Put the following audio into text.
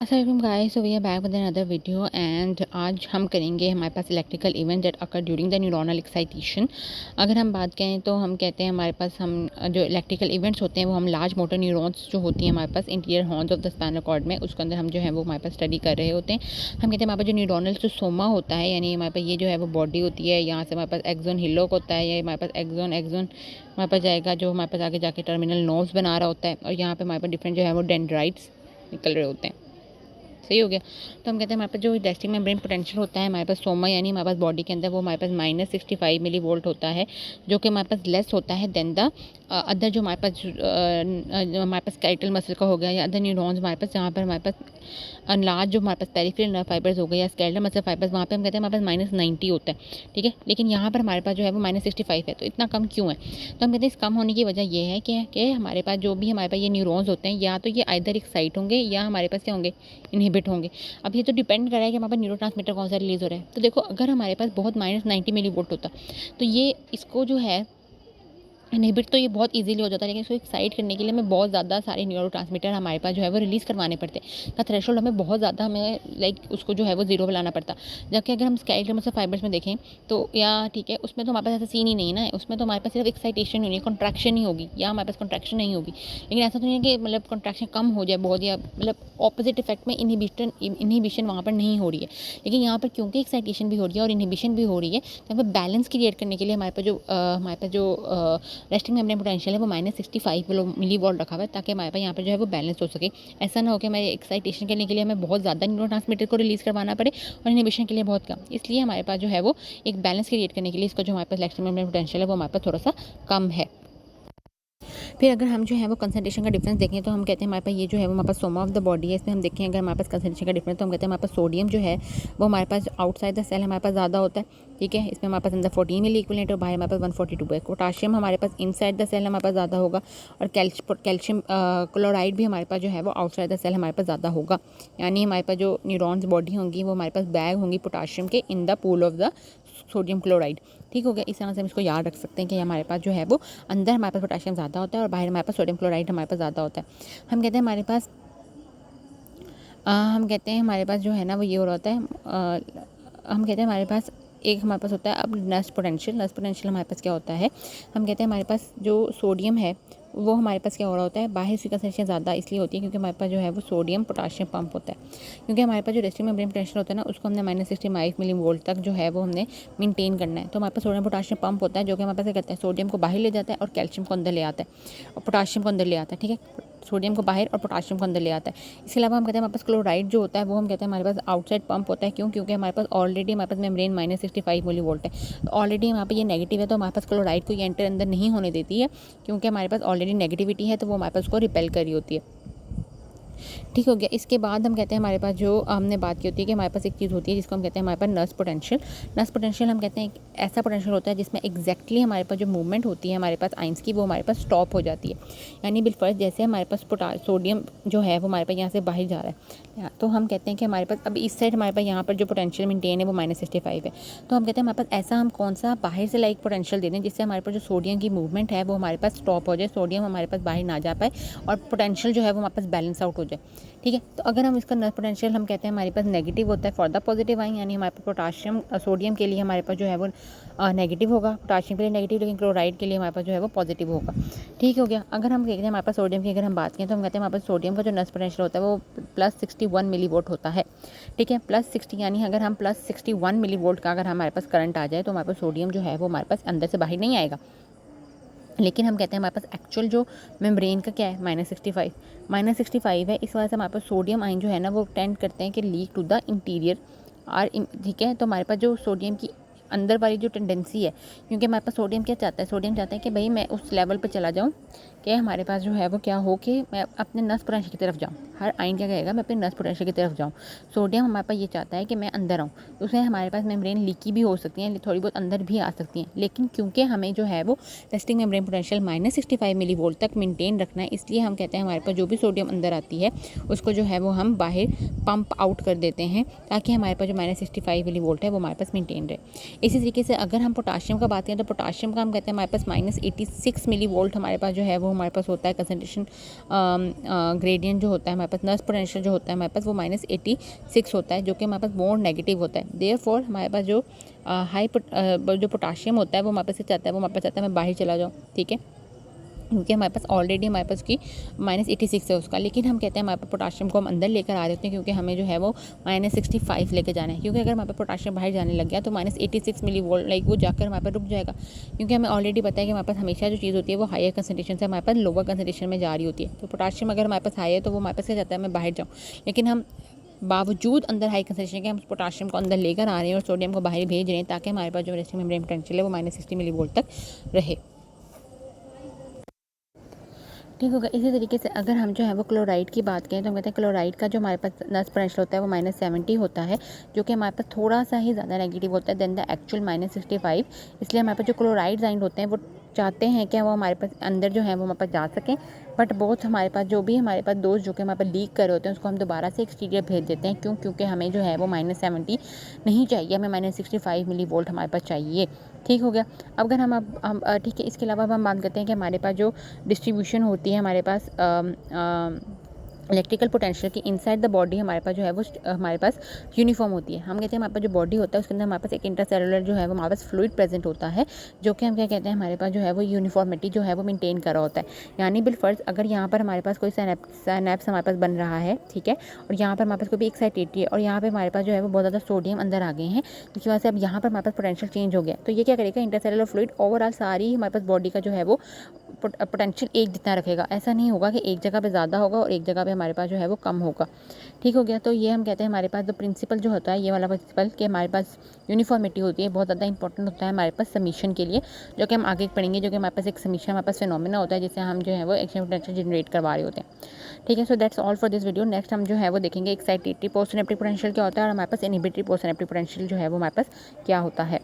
अस्सलाम guys, so we are back with another video and आज हम करेंगे हमारे पास electrical event that occur during the neuronal excitation. अगर हम बात करें तो हम कहते हैं हमारे पास हम जो इलेक्ट्रिकल इवेंट्स होते हैं वो हम लार्ज मोटर न्यूरॉन्स जो होती हैं हमारे पास anterior horns of the spinal cord में, उसके अंदर हम जो है वो हमारे पास स्टडी कर रहे होते हैं। हम कहते हैं हमारे पास जो न्यूरोनल जो सोमा होता है, यानी हमारे पास ये जो है वो बॉडी होती है, यहाँ से हमारे पास एक्सोन हिलोक होता है, ये हमारे पास एक्सोन एक्सोन हमारे पास जाएगा जो हमारे पास आगे जाके टर्मिनल नोव्स बना रहा होता है, और यहाँ पे हमारे पास डिफरेंट जो है वो डेंड्राइट्स निकल रहे होते हैं। सही हो गया। तो हम कहते हैं हमारे पास जो रेस्टिंग मेम्ब्रेन पोटेंशियल होता है हमारे पास सोमा यानी हमारे पास बॉडी के अंदर, वो हमारे पास -65 मिली वोल्ट होता है, जो कि हमारे पास लेस होता है देन द अदर जो हमारे पास हमारे पास स्केलेटल मसल का हो गया या अदर न्यूरॉन्स हमारे पास, जहाँ पर हमारे पास लार्ज जो हमारे पास पेरिफेरल नर्व फाइबर्स हो गए या स्केलेटल मसल फाइबर्स, वहाँ पे हम कहते हैं हमारे पास -90 होता है। ठीक है, लेकिन यहाँ पर हमारे पास जो है वो -65 है। तो इतना कम क्यों है? तो हम कहते हैं इस कम होने की वजह ये है कि हमारे पास जो भी हमारे पास ये न्यूरॉन्स होते हैं, या तो ये आइदर एक्साइट होंगे या हमारे पास क्या होंगे, इनहिबिट होंगे। अब ये तो डिपेंड कर रहा है कि हमारे पास न्यूरोट्रांसमीटर कौन सा रिलीज़ हो रहा है। तो देखो, अगर हमारे पास बहुत -90 मिली वोल्ट होता तो ये इसको जो है इनहिबिट तो ये बहुत इजीली हो जाता है, लेकिन इसको एक्साइट करने के लिए हमें बहुत ज़्यादा सारे न्यूरोट्रांसमीटर हमारे पास जो है वो रिलीज़ करवाने पड़ते हैं। का थ्रेशोल्ड हमें बहुत ज़्यादा हमें उसको जो है वो ज़ीरो पे लाना पड़ता। जबकि अगर हम स्केलेटल मसल फाइबर्स में देखें तो या ठीक है, उसमें तो हमारे पास ऐसा सीन ही नहीं है ना, उसमें तो हमारे पास सिर्फ एक्साइटेशन ही नहीं, कॉन्ट्रैक्शन ही होगी, या हमारे पास कॉन्ट्रैक्शन नहीं होगी। लेकिन ऐसा तो नहीं है कि मतलब कॉन्ट्रैक्शन कम हो जाए बहुत, या ऑपोजिट इफेक्ट में इनहिबिशन वहाँ पर नहीं हो रही है। लेकिन यहाँ पर क्योंकि एक्साइटेशन भी हो रही है और इनहिबिशन भी हो रही है, तो यहाँ पर बैलेंस क्रिएट करने के लिए हमारे पास जो रेस्टिंग मेम्ब्रेन पोटेंशियल है वो -65 मिली वोल्ट रखा हुआ है, ताकि हमारे पास यहाँ पर जो है वो बैलेंस हो सके। ऐसा ना हो कि हमारे एक्साइटेशन करने के लिए हमें बहुत ज़्यादा न्यूरोट्रांसमीटर को रिलीज़ करवाना पड़े और इनहिबिशन के लिए बहुत कम। इसलिए हमारे पास जो है वो एक बैलेंस क्रिएट करने के लिए इसका जो हमारे पास रेस्टिंग मेम्ब्रेन पोटेंशियल है वो हमारे पास थोड़ा सा कम है। फिर अगर हम जो है वो कंसंट्रेशन का डिफरेंस देखें तो हम कहते हैं हमारे पास ये जो है वो हमारे पास सोमा ऑफ द बॉडी है, इसमें हम देखें अगर हमारे पास कंसंट्रेशन का डिफरेंस, तो हम कहते हैं हमारे पास सोडियम जो है वो हमारे पास आउटसाइड द सेल हमारे पास ज़्यादा होता है। ठीक है, इसमें हमारे पास अंदर 14 मिली इक्विवेलेंट और बाहर हमारे पास 142 है। पोटाशियम हमारे पास इनसाइड द सेल हमारे पास ज़्यादा होगा, और कैल्शियम क्लोराइड भी हमारे पास जो है वो आउटसाइड द सेल हमारे पास ज़्यादा होगा। यानी हमारे पास जो न्यूरॉन्स बॉडी होंगी वो हमारे पास बैग होंगी पोटाशियम के in the pool of the sodium chloride. ठीक हो गया। इस तरह से हम इसको याद रख सकते हैं कि हमारे पास जो है वो अंदर हमारे पास पोटाशियम ज़्यादा होता है और बाहर हमारे पास सोडियम क्लोराइड हमारे पास ज़्यादा होता है। हम कहते हैं हमारे पास जो है ना वो ये हो रहा होता है, हम कहते हैं हमारे पास एक हमारे पास होता है अब नस पोटेंशियल हमारे पास क्या होता है, हम कहते हैं हमारे पास जो सोडियम है वो हमारे पास क्या हो रहा होता है, बाहर की कंसंट्रेशन ज़्यादा इसलिए होती है क्योंकि हमारे पास जो है वो सोडियम पोटाशियम पंप होता है। क्योंकि हमारे पास जो रेस्टिंग मेम्ब्रेन पोटेंशियल होता है ना, उसको हमने -65 मिली वोल्ट तक जो है वो हमने मेंटेन करना है। तो हमारे पास सोडियम पोटाशियम पंप होता है, जो कि हमारे पास क्या कहते हैं, सोडियम को बाहर ले जाता है और कैल्शियम को अंदर ले आता है और पोटाशियम को अंदर ले आता है। ठीक है, सोडियम को बाहर और पोटाशियम को अंदर ले आता है। इसके अलावा हम कहते हैं हमारे पास क्लोराइड जो होता है वो हम कहते हैं हमारे पास आउटसाइड पंप होता है। क्यों? क्योंकि हमारे पास ऑलरेडी हमारे पास मेम्ब्रेन -65 मिली वोल्ट है, तो ऑलरेडी यहाँ पे ये नेगेटिव है, तो हमारे पास क्लोराइड को ये एंटर अंदर नहीं होने देती है, क्योंकि हमारे पास ऑलरेडी नेगेटिविटी है, तो वो हमारे पास उसको रिपेल कर रही होती है। ठीक हो गया। इसके बाद हम कहते हैं हमारे पास जो हमने बात की होती है कि हमारे पास एक चीज़ होती है जिसको हम कहते हैं हमारे पास नर्स पोटेंशियल हम कहते हैं एक ऐसा पोटेंशियल होता है जिसमें एग्जैक्टली हमारे पास जो मूवमेंट होती है हमारे पास आइंस की, वो हमारे पास स्टॉप हो जाती है। यानी बिलफर्ज जैसे हमारे पास सोडियम जो है वो हमारे पास यहाँ से बाहर जा रहा है, तो हम कहते हैं कि हमारे पास अब इस साइड हमारे पास यहाँ पर जो पोटेंशियल मेंटेन है वो -65 है। तो हम कहते हैं हमारे पास ऐसा हम कौन सा बाहर से लाइक पोटेंशियल दे दें जिससे हमारे पास जो सोडियम की मूवमेंट है वो हमारे पास स्टॉप हो जाए, सोडियम हमारे पास बाहर ना जा पाए और पोटेंशियल जो है वो हमारे पास बैलेंस आउट हो जाए। ठीक है, तो अगर हम इसका नर्व पोटेंशियल हम कहते हैं हमारे पास नेगेटिव होता है फॉर द पॉजिटिव आइन, यानी हमारे पास पोटाशियम सोडियम के लिए हमारे पास जो है वो नेगेटिव होगा, पोटाशियम के लिए नेगेटिव, लेकिन क्लोराइड के लिए हमारे पास जो है वो पॉजिटिव होगा। ठीक हो गया। अगर हम देखते हैं हमारे पास सोडियम की अगर हम बात करें तो हम कहते हैं हमारे पास सोडियम का जो नर्व पोटेंशियल होता है वो +61 मिली वोल्ट होता है। ठीक है, +60, यानी अगर हम +61 मिली वोल्ट का अगर हमारे पास करंट आ जाए तो हमारे पास सोडियम जो है वो हमारे पास अंदर से बाहर नहीं आएगा। लेकिन हम कहते हैं हमारे पास एक्चुअल जो मेम्ब्रेन का क्या है, -65 है। इस वजह से हमारे पास सोडियम आयन जो है ना वो टेंड करते हैं कि लीक टू द इंटीरियर और ठीक है, तो हमारे पास जो सोडियम की अंदर वाली जो टेंडेंसी है, क्योंकि हमारे पास सोडियम क्या चाहता है, सोडियम चाहता है कि भाई मैं उस लेवल पर चला जाऊँ कि हमारे पास जो है वो क्या हो कि मैं अपने नस पोटेंशियल की तरफ जाऊँ। हर आयन क्या कहेगा, मैं अपने नस पोटेंशियल की तरफ जाऊँ। सोडियम हमारे पास ये चाहता है कि मैं अंदर आऊँ, तो उसमें हमारे पास मेम्ब्रेन लीकी भी हो सकती हैं, थोड़ी बहुत अंदर भी आ सकती हैं, लेकिन क्योंकि हमें जो है वो resting membrane potential -65 millivolt तक मेंटेन रखना है, इसलिए हम कहते हैं हमारे पास जो भी सोडियम अंदर आती है उसको जो है वो हम बाहर पंप आउट कर देते हैं, ताकि हमारे पास जो -65 मिली वोल्ट है वो हमारे पास मेंटेन रहे। इसी तरीके से अगर हम पोटाशियम का बात करें तो पोटाशियम का हम कहते हैं हमारे पास -86 मिली वोल्ट हमारे पास जो है वो हमारे पास होता है कंसंट्रेशन ग्रेडियंट जो होता है हमारे पास नर्स पोटेंशियल जो होता है हमारे पास वो -86 होता है, जो कि हमारे पास मोर नेगेटिव होता है। देयरफॉर हमारे पास जो जो पोटाशियम होता है वो हमारे पास से चाहता है, वो हमारे पास चाहता है मैं बाहर चला जाऊँ, ठीक है, क्योंकि हमारे पास ऑलरेडी हमारे पास की -86 है उसका। लेकिन हम कहते हैं हमारे पास पोटाशियम को हम अंदर लेकर आ रहे होते हैं, क्योंकि हमें जो है वो -65 लेके जाना है, क्योंकि अगर हमारे पास पोटाशियम बाहर जाने लग गया तो -86 मिली वोल्ट लाइक वो जाकर हमारे पास रुक जाएगा, क्योंकि हमें ऑलरेडी पता है कि हमारे पास हमेशा जो चीज़ होती है वो हायर कंसंट्रेशन से हमारे पास लोअर कंसंट्रेशन में जा रही होती है। तो पोटाशियम अगर हमारे पास हाई है तो वो हमारे पास क्या चाहता है मैं बाहर जाऊँ, लेकिन हम बावजूद अंदर हाई कंसंट्रेशन के हम पोटाशियम को अंदर लेकर आ रहे हैं और सोडियम को बाहर भेज रहे हैं, ताकि हमारे पास जो रेस्टिंग मेम्ब्रेन पोटेंशियल है वो -60 मिली वोल्ट तक रहे। ठीक होगा। इसी तरीके से अगर हम जो है वो क्लोराइड की बात करें तो हम कहते हैं क्लोराइड का जो हमारे पास नर्स पोटेंशियल होता है वो -70 होता है, जो कि हमारे पास थोड़ा सा ही ज़्यादा नेगेटिव होता है देन द एक्चुअल -65। इसलिए हमारे पास जो क्लोराइड आयन होते हैं वो चाहते हैं कि वो हमारे पास अंदर जो है वो हमारे पास जा सकें, बट बहुत हमारे पास जो भी हमारे पास डोज जो कि हमारे पास लीक कर रहे होते हैं उसको हम दोबारा से एक्सटीरियर भेज देते हैं। क्यों? क्योंकि हमें जो है वो -70 नहीं चाहिए, हमें -65 मिली वोल्ट हमारे पास चाहिए। ठीक हो गया। अब अगर हम ठीक है, इसके अलावा अब हम बात करते हैं कि हमारे पास जो डिस्ट्रीब्यूशन होती है हमारे पास इलेक्ट्रिकल पोटेंशियल की इनसाइड द बॉडी हमारे पास जो है वो हमारे पास यूनिफॉर्म होती है। हम कहते हैं हमारे पास जो बॉडी होता है उसके अंदर हमारे पास एक इंटरसेलुलर जो है वो हमारे पास फ्लूइड प्रेजेंट होता है, जो कि हम क्या कहते हैं हमारे पास जो है वो यूनिफॉर्मिटी जो है वो मेंटेन कर रहा होता है। यानी बिलफर्ज अगर यहाँ पर हमारे पास कोई सिनेप्स हमारे पास बन रहा है, ठीक है, और यहाँ पर हमारे पास कोई भी एक्साइटेटरी है और यहाँ पर हमारे पास जो है वो बहुत ज़्यादा सोडियम अंदर आ गए हैं, जिसकी वजह से अब यहाँ पर हमारे पास पोटेंशियल चेंज हो गया, तो ये क्या करेगा इंटरसेलुलर फ्लूइड ओवरऑल सारी हमारे पास बॉडी का जो है वो पोटेंशियल एक जितना रखेगा। ऐसा नहीं होगा कि एक जगह पे ज़्यादा होगा और एक जगह पे हमारे पास जो है वो कम होगा। ठीक हो गया। तो ये हम कहते हैं हमारे पास जो प्रिंसिपल जो होता है ये वाला प्रिंसिपल कि हमारे पास यूनिफॉर्मिटी होती है, बहुत ज़्यादा इंपॉर्टेंट होता है हमारे पास सबमिशन के लिए, जो कि हम आगे पढ़ेंगे, जो कि हमारे पास एक सबमिशन हमारे पास फिनोमेना होता है जिससे हम जो है वो एक्शन पोटेंशियल जनरेट करवा रहे होते हैं। ठीक है। So that's all for this video. Next हम जो है वो देखेंगे एक्साइटेटरी पोस्ट सिनेप्टिक पोटेंशियल क्या होता है और हमारे पास इनहिबिटरी पोस्ट सिनेप्टिक पोटेंशियल जो है वो हमारे पास क्या होता है।